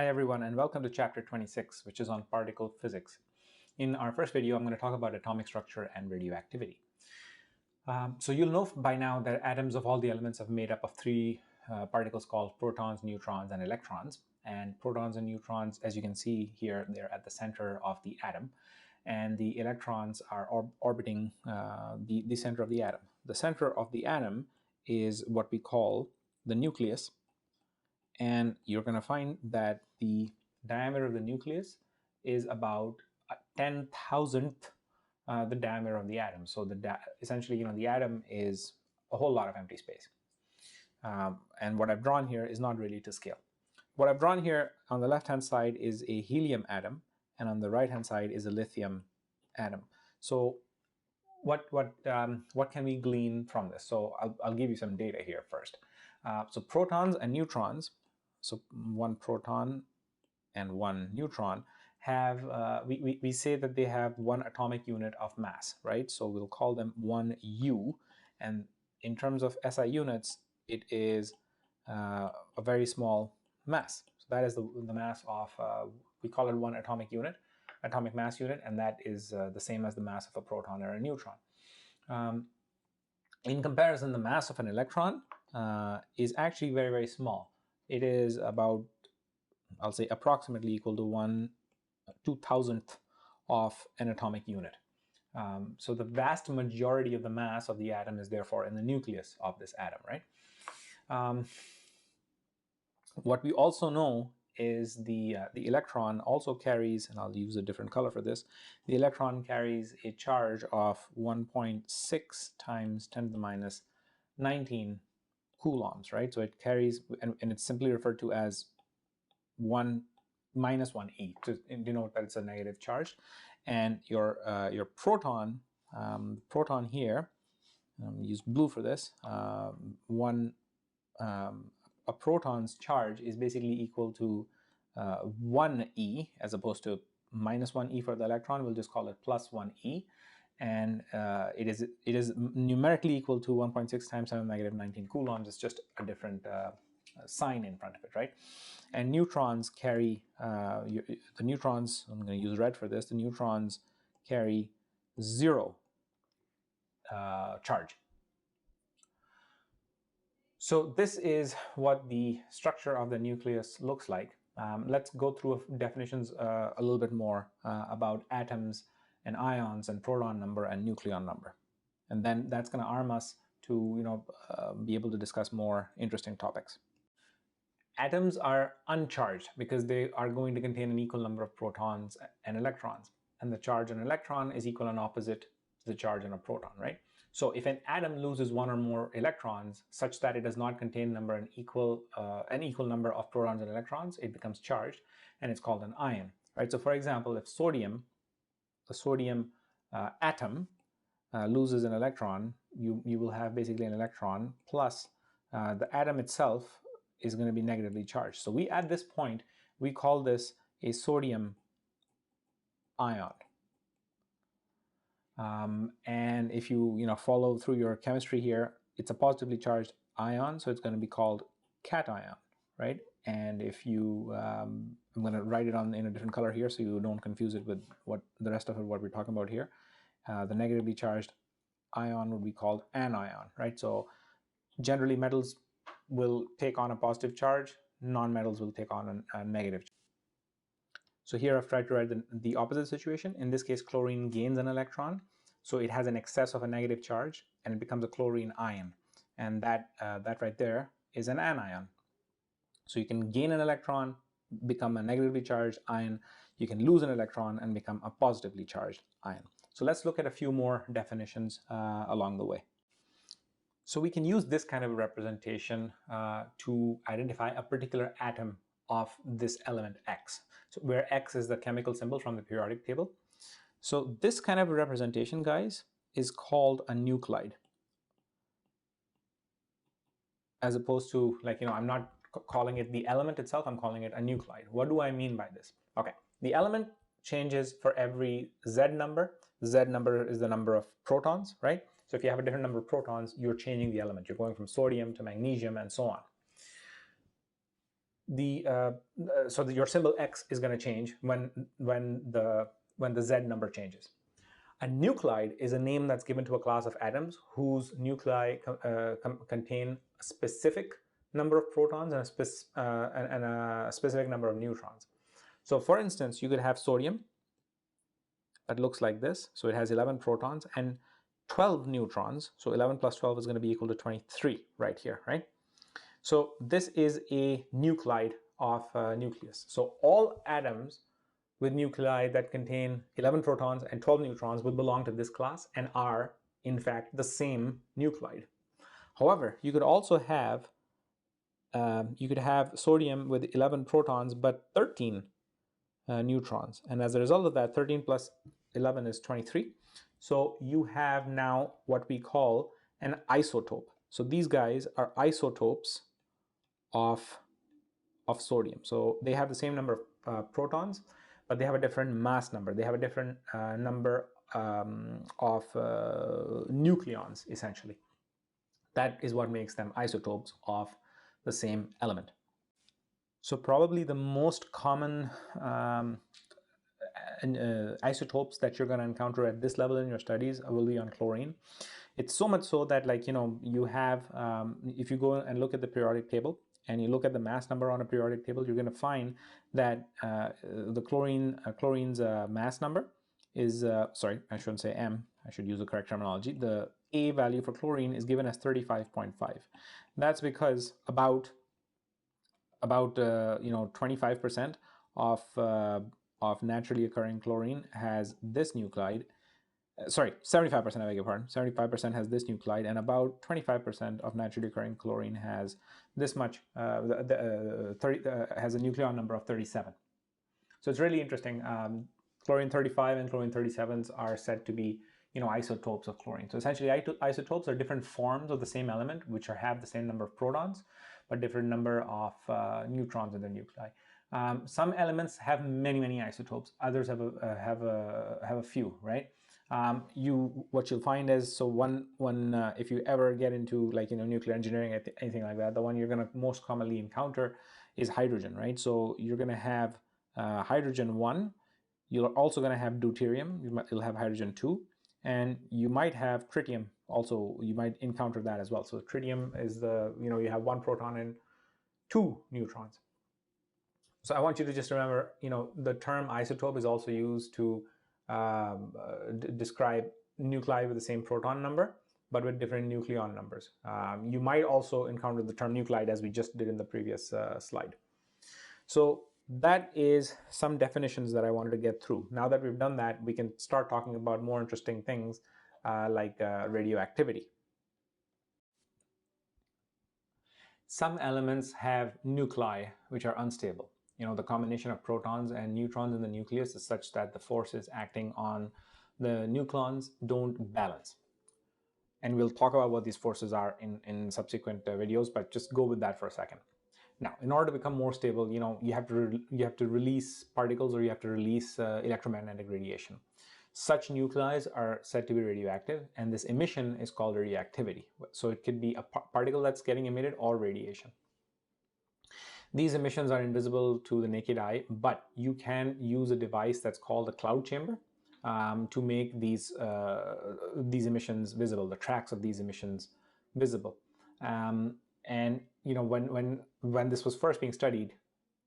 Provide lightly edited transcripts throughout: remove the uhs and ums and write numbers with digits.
Hi everyone, and welcome to chapter 26, which is on particle physics. In our first video, I'm going to talk about atomic structure and radioactivity. So you'll know by now that atoms of all the elements are made up of three particles called protons, neutrons, and electrons. And protons and neutrons, as you can see here, they're at the center of the atom. And the electrons are orbiting the center of the atom. The center of the atom is what we call the nucleus. And you're going to find that the diameter of the nucleus is about 10,000th the diameter of the atom. So essentially, the atom is a whole lot of empty space. And what I've drawn here is not really to scale. What I've drawn here on the left-hand side is a helium atom, and on the right-hand side is a lithium atom. So what can we glean from this? So I'll give you some data here first. So protons and neutrons, so one proton and one neutron, have we say that they have one atomic unit of mass, right? So we'll call them 1U, and in terms of SI units, it is a very small mass. So that is the mass of we call it one atomic mass unit, and that is the same as the mass of a proton or a neutron. In comparison, the mass of an electron is actually very, very small. It is about, I'll say, approximately equal to 1/2000th of an atomic unit. So the vast majority of the mass of the atom is therefore in the nucleus of this atom, right? What we also know is the electron also carries, and I'll use a different color for this, the electron carries a charge of 1.6 times 10 to the minus 19 coulombs, right? So it carries, and it's simply referred to as 1 minus 1e to denote that it's a negative charge. And your proton, proton here, use blue for this, a proton's charge is basically equal to 1e as opposed to minus 1e for the electron. We'll just call it plus 1e. And it is numerically equal to 1.6 times 10 to the negative 19 coulombs. It's just a different sign in front of it, right? And neutrons carry, the neutrons, I'm going to use red for this, the neutrons carry 0 charge. So this is what the structure of the nucleus looks like. Let's go through definitions a little bit more about atoms and ions and proton number and nucleon number. And then that's going to arm us to be able to discuss more interesting topics. Atoms are uncharged because they are going to contain an equal number of protons and electrons. And the charge on an electron is equal and opposite to the charge on a proton, right? So if an atom loses one or more electrons such that it does not contain an equal number of protons and electrons, it becomes charged, and it's called an ion, right? So for example, if the sodium atom loses an electron, you will have basically an electron plus the atom itself is going to be negatively charged. So at this point, we call this a sodium ion. And if you follow through your chemistry here, it's a positively charged ion, so it's going to be called cation, right? And if I'm going to write it in a different color here so you don't confuse it with what we're talking about here. The negatively charged ion would be called anion, right? So generally metals will take on a positive charge, non-metals will take on a negative charge. So here I've tried to write the opposite situation. In this case, chlorine gains an electron, so it has an excess of a negative charge, and it becomes a chlorine ion. And that right there is an anion. So you can gain an electron, become a negatively charged ion. You can lose an electron and become a positively charged ion. So let's look at a few more definitions along the way. So we can use this kind of representation to identify a particular atom of this element X, so where X is the chemical symbol from the periodic table. So this kind of representation, guys, is called a nuclide, as opposed to, I'm not calling it the element itself, I'm calling it a nuclide. What do I mean by this? Okay, the element changes for every Z number. Z number is the number of protons, right? So if you have a different number of protons, you're changing the element. You're going from sodium to magnesium and so on. your symbol X is going to change when the Z number changes. A nuclide is a name that's given to a class of atoms whose nuclei contain a specific number of protons and a specific number of neutrons. So for instance, you could have sodium that looks like this. So it has 11 protons and 12 neutrons. So 11 plus 12 is going to be equal to 23 right here, right? So this is a nuclide of a nucleus. So all atoms with nuclei that contain 11 protons and 12 neutrons will belong to this class and are, in fact, the same nuclide. However, you could also have sodium with 11 protons but 13 neutrons, and as a result of that, 13 plus 11 is 23. So you have now what we call an isotope. So these guys are isotopes of sodium. So they have the same number of protons, but they have a different mass number. They have a different number of nucleons, essentially. That is what makes them isotopes of the same element. So probably the most common isotopes that you're going to encounter at this level in your studies will be on chlorine. It's so much so that, like, you have, if you go and look at the periodic table and you look at the mass number on a periodic table, you're going to find that the chlorine's mass number is, sorry, I shouldn't say M, I should use the correct terminology. The A value for chlorine is given as 35.5. That's because about 25% of naturally occurring chlorine has this nuclide. Sorry, 75%, I beg your pardon. 75% has this nuclide, and about 25% of naturally occurring chlorine has this much, has a nucleon number of 37. So it's really interesting. Chlorine 35 and chlorine 37s are said to be, isotopes of chlorine. So essentially, isotopes are different forms of the same element, which have the same number of protons, but different number of neutrons in their nuclei. Some elements have many isotopes. Others have a few, right? What you'll find is, so one if you ever get into, like, nuclear engineering, anything like that, the one you're going to most commonly encounter is hydrogen, right? So you're going to have hydrogen 1. You're also going to have deuterium. You'll have hydrogen 2, and you might have tritium also. You might encounter that as well. So tritium is you have 1 proton and 2 neutrons. So I want you to just remember, the term isotope is also used to describe nuclei with the same proton number, but with different nucleon numbers. You might also encounter the term nuclide, as we just did in the previous slide. So that is some definitions that I wanted to get through. Now that we've done that, we can start talking about more interesting things like radioactivity. Some elements have nuclei which are unstable. The combination of protons and neutrons in the nucleus is such that the forces acting on the nucleons don't balance. And we'll talk about what these forces are in subsequent videos, but just go with that for a second. Now, in order to become more stable, you have to release particles, or you have to release electromagnetic radiation. Such nuclei are said to be radioactive, and this emission is called radioactivity. So it could be a particle that's getting emitted or radiation. These emissions are invisible to the naked eye, but you can use a device that's called a cloud chamber to make these emissions visible, the tracks of these emissions visible. And when this was first being studied,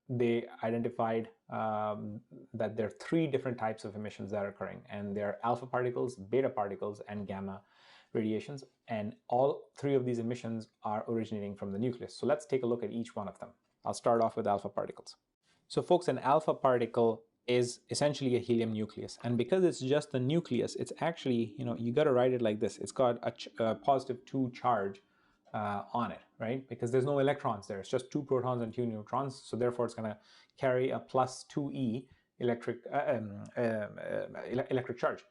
they identified that there are 3 different types of emissions that are occurring, and they're alpha particles, beta particles, and gamma radiations, and all 3 of these emissions are originating from the nucleus. So let's take a look at each one of them. I'll start off with alpha particles. So folks, an alpha particle is essentially a helium nucleus, and because it's just the nucleus, it's actually, you got to write it like this. It's got a positive 2 charge on it, right? Because there's no electrons there. It's just 2 protons and 2 neutrons, so therefore it's going to carry a plus 2e electric charge.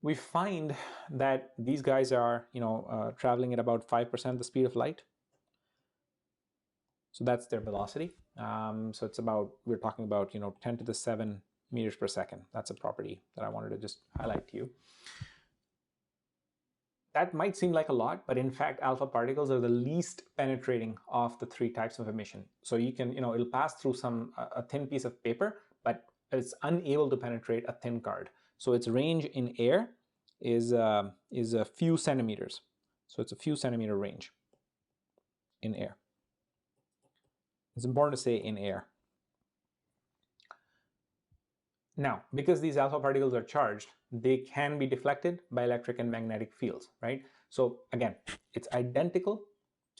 We find that these guys are traveling at about 5% the speed of light. So that's their velocity. So it's about, we're talking about 10 to the 7 meters per second. That's a property that I wanted to just highlight to you. That might seem like a lot, but in fact, alpha particles are the least penetrating of the three types of emission. So you can, it'll pass through a thin piece of paper, but it's unable to penetrate a thin card. So its range in air is a few centimeters. So it's a few centimeter range in air. It's important to say in air. Now, because these alpha particles are charged, they can be deflected by electric and magnetic fields, right? So again, it's identical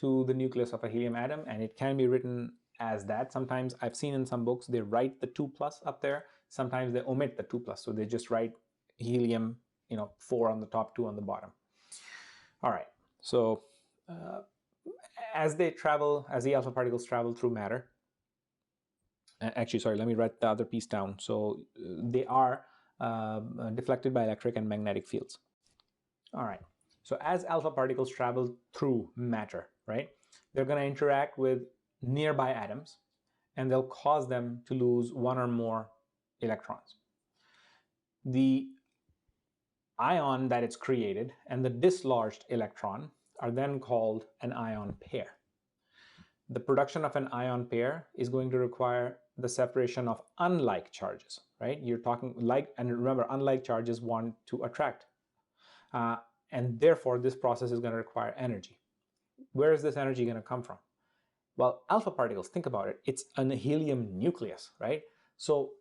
to the nucleus of a helium atom, and it can be written as that. Sometimes I've seen in some books they write the 2+ up there. Sometimes they omit the 2+, so they just write helium, 4 on the top, 2 on the bottom. All right, so as the alpha particles travel through matter, actually, sorry, let me write the other piece down. So they are deflected by electric and magnetic fields. All right, so as alpha particles travel through matter, right, they're going to interact with nearby atoms, and they'll cause them to lose one or more electrons. The ion that it's created and the dislodged electron are then called an ion pair. The production of an ion pair is going to require the separation of unlike charges, right? You're talking like, and remember, unlike charges want to attract. And therefore, this process is going to require energy. Where is this energy going to come from? Well, alpha particles, think about it. It's a helium nucleus, right? So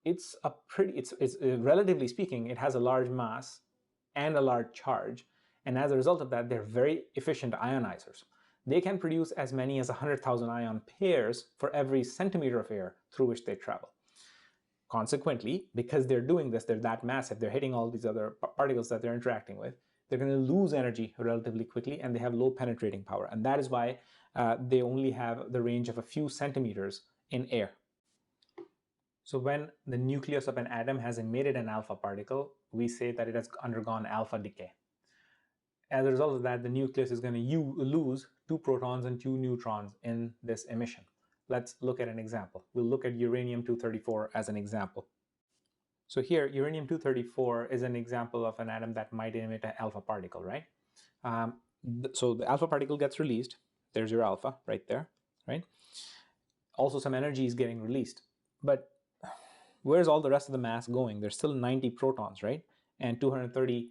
it's relatively speaking, it has a large mass and a large charge. And as a result of that, they're very efficient ionizers. They can produce as many as 100,000 ion pairs for every centimeter of air through which they travel. Consequently, because they're doing this, they're that massive, they're hitting all these other particles that they're interacting with, they're going to lose energy relatively quickly, and they have low penetrating power. And that is why they only have the range of a few centimeters in air. So when the nucleus of an atom has emitted an alpha particle, we say that it has undergone alpha decay. As a result of that, the nucleus is going to lose 2 protons and 2 neutrons in this emission. Let's look at an example. We'll look at uranium-234 as an example. So here, uranium-234 is an example of an atom that might emit an alpha particle, right? So the alpha particle gets released. There's your alpha right there, right? Also, some energy is getting released. But where's all the rest of the mass going? There's still 90 protons, right? And 230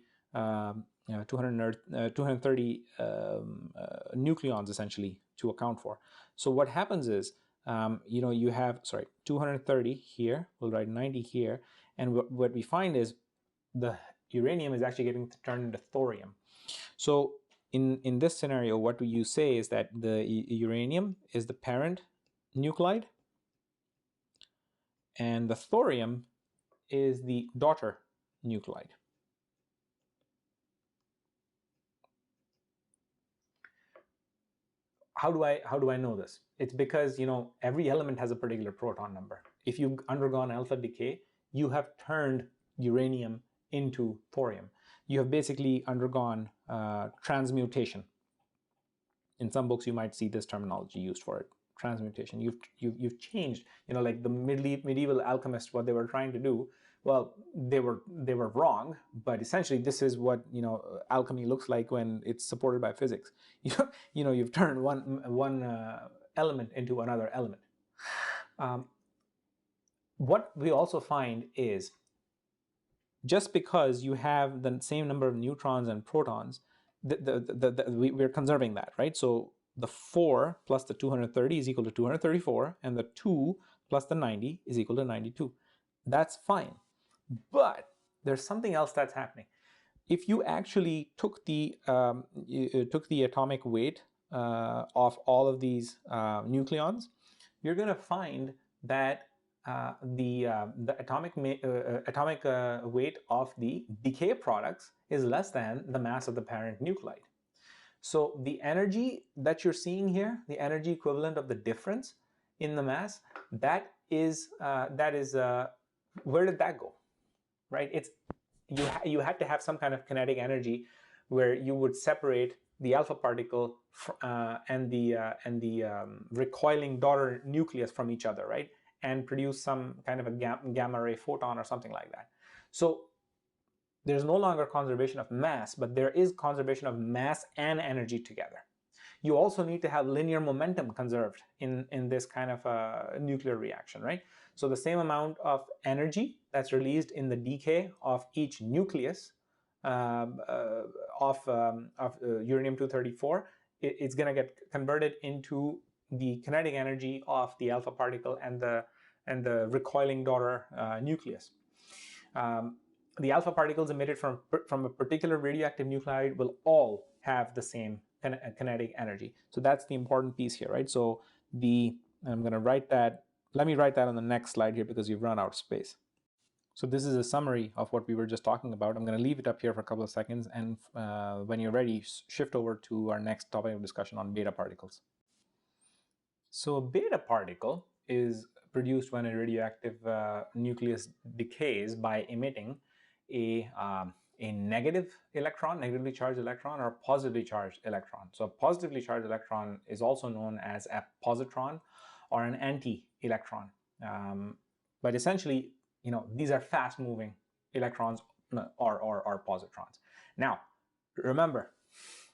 nucleons essentially to account for. So what happens is, you have 230 here. We'll write 90 here, and what we find is the uranium is actually getting turned into thorium. So in this scenario, what you say is that the uranium is the parent nuclide, and the thorium is the daughter nuclide. How do I know this? It's because every element has a particular proton number. If you've undergone alpha decay, you have turned uranium into thorium. You have basically undergone transmutation. In some books, you might see this terminology used for it: transmutation. You've changed. Like the medieval alchemists, what they were trying to do. Well, they were wrong, but essentially this is what alchemy looks like when it's supported by physics. You've turned one element into another element. What we also find is, just because you have the same number of neutrons and protons, we're conserving that, right? So the 4 plus the 230 is equal to 234, and the 2 plus the 90 is equal to 92. That's fine. But there's something else that's happening. If you actually took the atomic weight of all of these nucleons, you're going to find that the atomic weight of the decay products is less than the mass of the parent nuclide. So the energy that you're seeing here, the energy equivalent of the difference in the mass, that is where did that go? Right? It's you had to have some kind of kinetic energy where you would separate the alpha particle and the recoiling daughter nucleus from each other, right? And produce some kind of a gamma ray photon or something like that. So there's no longer conservation of mass, but there is conservation of mass and energy together. You also need to have linear momentum conserved in this kind of a nuclear reaction, right? So the same amount of energy that's released in the decay of each nucleus of uranium-234, it's going to get converted into the kinetic energy of the alpha particle and the recoiling daughter nucleus. The alpha particles emitted from a particular radioactive nuclide will all have the same kinetic energy. So that's the important piece here, right? So I'm going to write that. Let me write that on the next slide here because you've run out of space. So this is a summary of what we were just talking about. I'm going to leave it up here for a couple of seconds, and when you're ready, shift over to our next topic of discussion on beta particles. So a beta particle is produced when a radioactive nucleus decays by emitting a negative electron, negatively charged electron, or a positively charged electron. So a positively charged electron is also known as a positron or an anti-electron. But essentially, these are fast-moving electrons or positrons. Now, remember,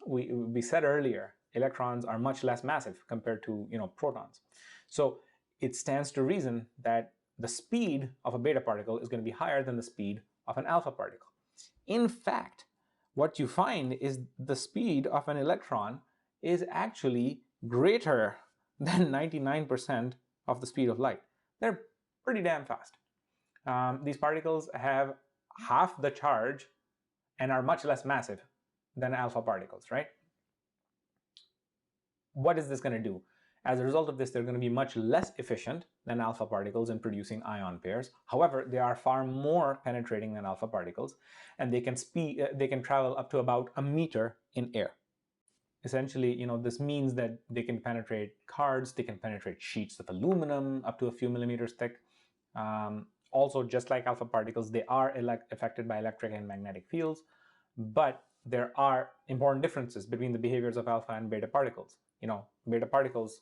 we said earlier, electrons are much less massive compared to protons. So it stands to reason that the speed of a beta particle is going to be higher than the speed of an alpha particle. In fact, what you find is the speed of an electron is actually greater than 99% of the speed of light. They're pretty damn fast. These particles have half the charge and are much less massive than alpha particles, right? What is this going to do? As a result of this, they're going to be much less efficient than alpha particles in producing ion pairs. However, they are far more penetrating than alpha particles, and they can travel up to about a meter in air. Essentially, this means that they can penetrate cards, they can penetrate sheets of aluminum up to a few millimeters thick. Also, just like alpha particles, they are affected by electric and magnetic fields, but there are important differences between the behaviors of alpha and beta particles. Beta particles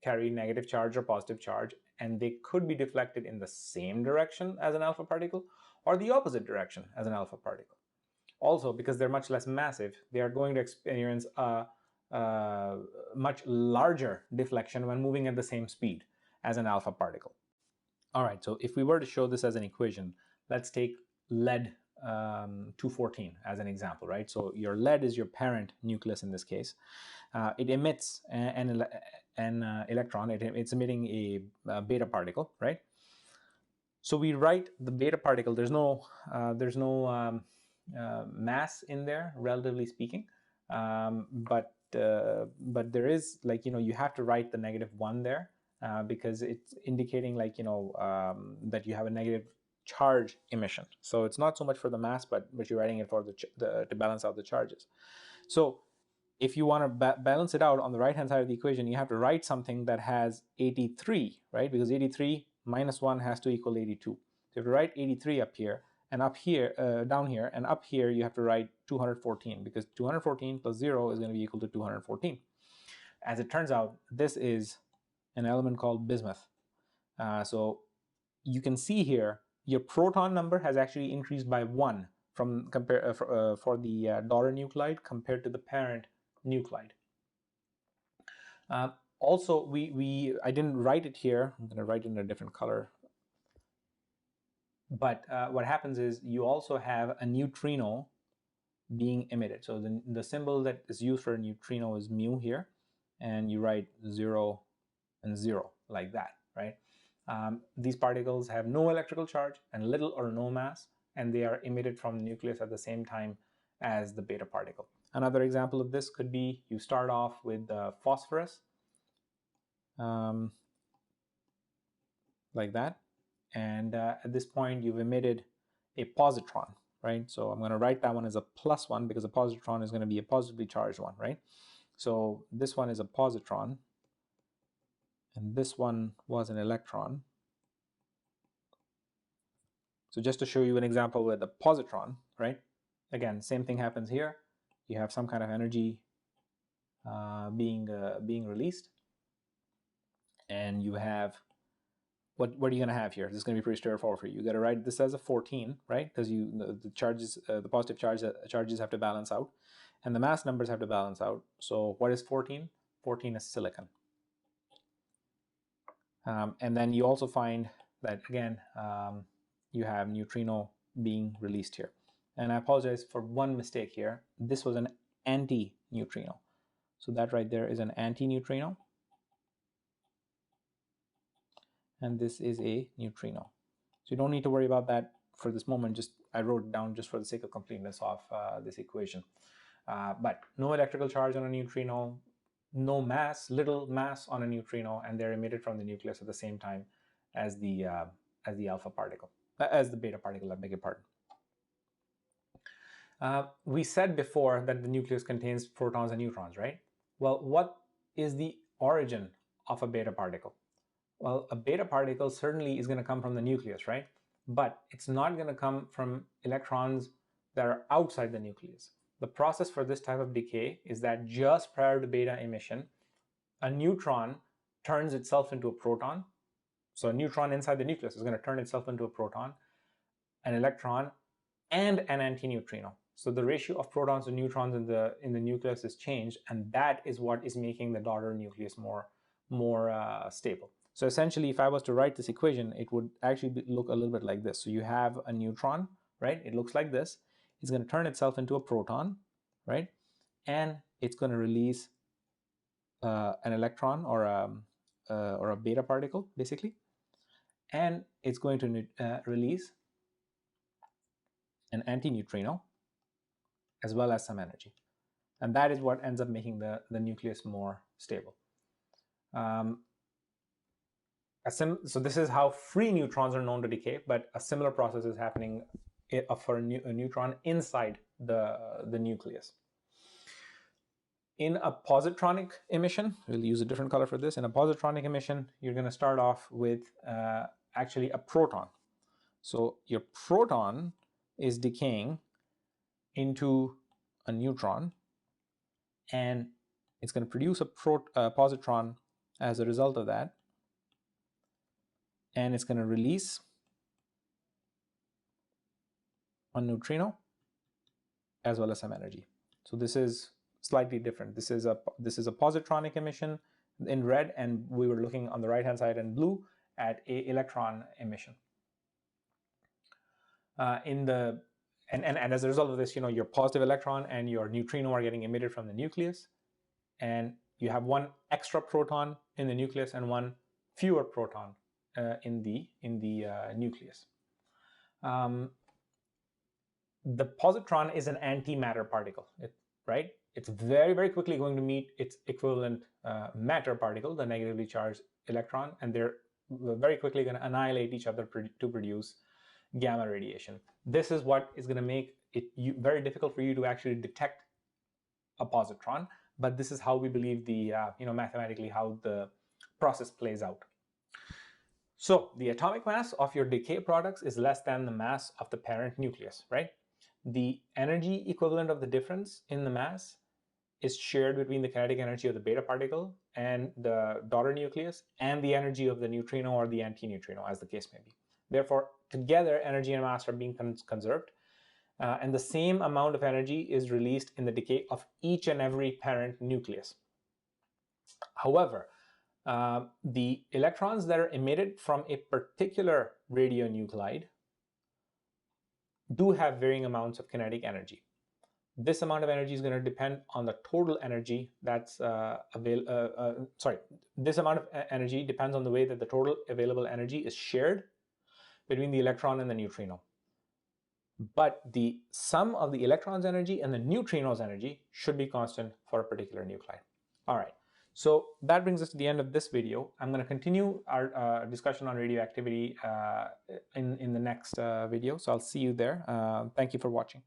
carry negative charge or positive charge, and they could be deflected in the same direction as an alpha particle or the opposite direction as an alpha particle. Also, because they're much less massive, they are going to experience a much larger deflection when moving at the same speed as an alpha particle. All right, so if we were to show this as an equation, let's take lead 214 as an example, right? So your lead is your parent nucleus in this case. It emits an electron. It's emitting a beta particle, right? So we write the beta particle. There's no mass in there, relatively speaking, but there is, you have to write the -1 there because it's indicating that you have a negative charge emission. So it's not so much for the mass, but you're writing it for to balance out the charges. So if you want to balance it out on the right-hand side of the equation, you have to write something that has 83, right? Because 83 minus 1 has to equal 82. So you have to write 83 up here, and up here, down here, and up here you have to write 214, because 214 plus 0 is going to be equal to 214. As it turns out, this is an element called bismuth. So you can see here, your proton number has actually increased by 1 for the daughter nuclide compared to the parent nuclide. Also, I didn't write it here. I'm going to write it in a different color. But what happens is you also have a neutrino being emitted. So the symbol that is used for a neutrino is mu here, and you write 0 and 0 like that, right? These particles have no electrical charge and little or no mass, and they are emitted from the nucleus at the same time as the beta particle. Another example of this could be you start off with phosphorus, like that, and at this point you've emitted a positron, right? So I'm going to write that one as a +1 because a positron is going to be a positively charged one, right? So this one is a positron, and this one was an electron. So just to show you an example with a positron, right? Again, same thing happens here. You have some kind of energy being released, and you have what are you going to have here? This is going to be pretty straightforward for you. You got to write this as a 14, right? Because the charges, the positive charges have to balance out, and the mass numbers have to balance out. So what is 14? 14 is silicon. And then you also find that again, you have neutrino being released here. And I apologize for one mistake here. This was an anti-neutrino. So that right there is an anti-neutrino. And this is a neutrino. So you don't need to worry about that for this moment. Just I wrote it down just for the sake of completeness of this equation. But no electrical charge on a neutrino, no mass, little mass on a neutrino, and they're emitted from the nucleus at the same time as the alpha particle, as the beta particle, I beg your pardon. We said before that the nucleus contains protons and neutrons, right? Well, what is the origin of a beta particle? Well, a beta particle certainly is going to come from the nucleus, right? But it's not going to come from electrons that are outside the nucleus. The process for this type of decay is that just prior to beta emission, a neutron turns itself into a proton. So a neutron inside the nucleus is going to turn itself into a proton, an electron, and an antineutrino. So the ratio of protons to neutrons in the nucleus is changed, and that is what is making the daughter nucleus more stable. So essentially, if I was to write this equation, it would actually look a little bit like this. So you have a neutron, right? It looks like this. It's going to turn itself into a proton, right? And it's going to release an electron or a beta particle, basically. And it's going to release an antineutrino as well as some energy. And that is what ends up making the nucleus more stable. So this is how free neutrons are known to decay, but a similar process is happening for a neutron inside the nucleus. In a positronic emission, we'll use a different color for this. In a positronic emission, you're going to start off with actually a proton. So your proton is decaying into a neutron, and it's going to produce a positron as a result of that, and it's going to release a neutrino as well as some energy. So this is slightly different. This is a positronic emission in red, and we were looking on the right hand side in blue at a electron emission. And as a result of this, your positive electron and your neutrino are getting emitted from the nucleus, and you have one extra proton in the nucleus and one fewer proton in the nucleus. The positron is an antimatter particle, right? It's very, very quickly going to meet its equivalent matter particle, the negatively charged electron, and they're very quickly going to annihilate each other to produce gamma radiation. This is what is going to make it very difficult for you to actually detect a positron, but this is how we believe mathematically how the process plays out. So the atomic mass of your decay products is less than the mass of the parent nucleus, right? The energy equivalent of the difference in the mass is shared between the kinetic energy of the beta particle and the daughter nucleus and the energy of the neutrino or the antineutrino, as the case may be. Therefore, together, energy and mass are being conserved, and the same amount of energy is released in the decay of each and every parent nucleus. However, the electrons that are emitted from a particular radionuclide do have varying amounts of kinetic energy. This amount of energy is going to depend on the total energy that's this amount of energy depends on the way that the total available energy is shared between the electron and the neutrino. But the sum of the electron's energy and the neutrino's energy should be constant for a particular nuclide. All right, so that brings us to the end of this video. I'm going to continue our discussion on radioactivity in the next video, so I'll see you there. Thank you for watching.